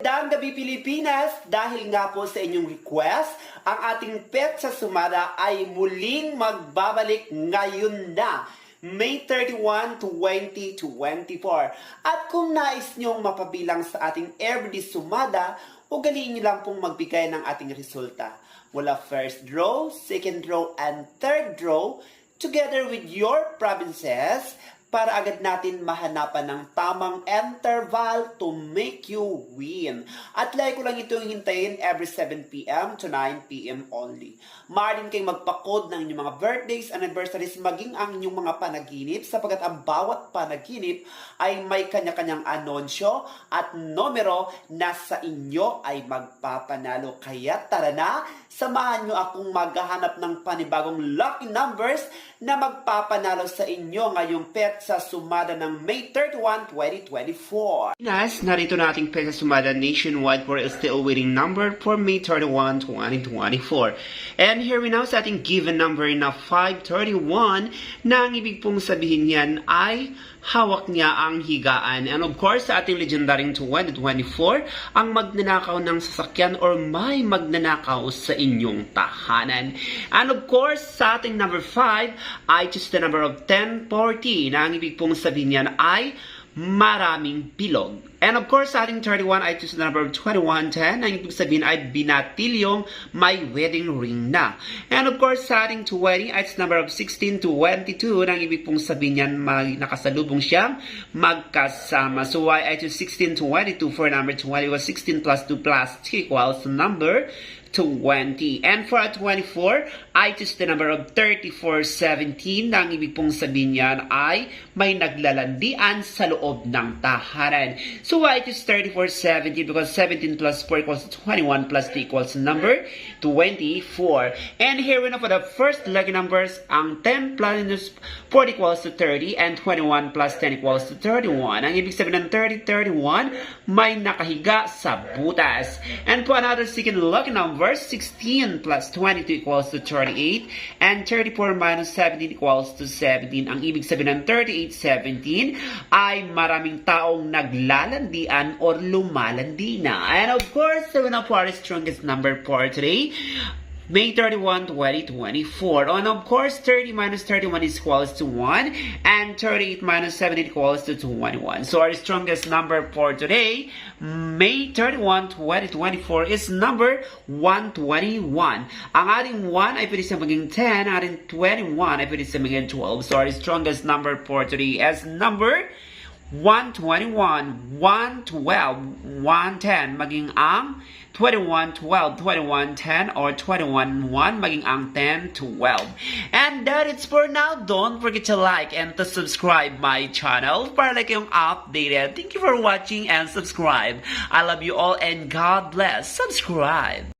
Magandang gabi Pilipinas, dahil nga po sa inyong request, ang ating Petsa Sumada ay muling magbabalik ngayon na May 31, 2024. At kung nais nyong mapabilang sa ating everyday Sumada, ugaliin nyo lang pong magbigay ng ating resulta. Mula first draw, second draw, and third draw, together with your provinces, para agad natin mahanapan ng tamang interval to make you win. At like ko lang itong hintayin every 7 p.m. to 9 p.m. only. Maaari kayong magpa-code ng inyong mga birthdays, anniversaries, maging ang inyong mga panaginip, sapagkat ang bawat panaginip ay may kanya-kanyang anunsyo at numero na sa inyo ay magpapanalo. Kaya tara na, samahan nyo akong maghahanap ng panibagong lucky numbers na magpapanalo sa inyo ngayong Petsa Sumada ng May 31, 2024. Narito na ating Petsa Sumada nationwide for a still waiting number for May 31, 2024. And here we now sa ating given number na 531 na ang ibig pong sabihin yan ay hawak niya ang higaan. And of course, sa ating legendaring 2024, ang magnanakaw ng sasakyan or may magnanakaw sa inyong tahanan. And of course, sa ating number 5, I choose the number of 1040 na ang ibig pong sabihin niyan ay maraming bilog. And of course, sa ating 31, I choose the number of 2110 na ang ibig sabihin ay binatilyong may wedding ring na. And of course, sa ating 20, I choose the number of 1622 na ang ibig pong sabihin niyan nakasalubong siyang magkasama. So why I choose 1622 for number 20 was 16 plus 2 plus 3 equals number 20. And for a 24, I choose the number of 3417 na ang ibig pong sabihin niyan ay may naglalandian sa loob ng tahanan. So I choose 3417 because 17 plus 4 equals 21 plus 3 equals number 24. And here we know for the first lucky numbers, ang 10 plus 40 equals to 30 and 21 plus 10 equals to 31. Ang ibig sabihin ng 30, 31, may nakahiga sa butas. And for another second lucky number, 16 plus 22 equals to 38 and 34 minus 17 equals to 17. Ang ibig sabihin ng 38, 17 ay maraming taong naglalandian or lumalandi na. And of course, so na po our strongest number for today, May 31, 2024. And of course, 30 minus 31 is equals to 1. And 38 minus 17 equals to 21. So our strongest number for today, May 31, 2024 is number 121. Ang ating 1 ay pwede sa maging 10. Ang ating 21 ay pwede sa maging 12. So our strongest number for today is number 121, 112, 110, maging ang 21, 12, 21, 10, or 21, 1, maging ang 10, 12. And that is for now. Don't forget to like and to subscribe my channel para like yung updated. Thank you for watching and subscribe. I love you all and God bless. Subscribe.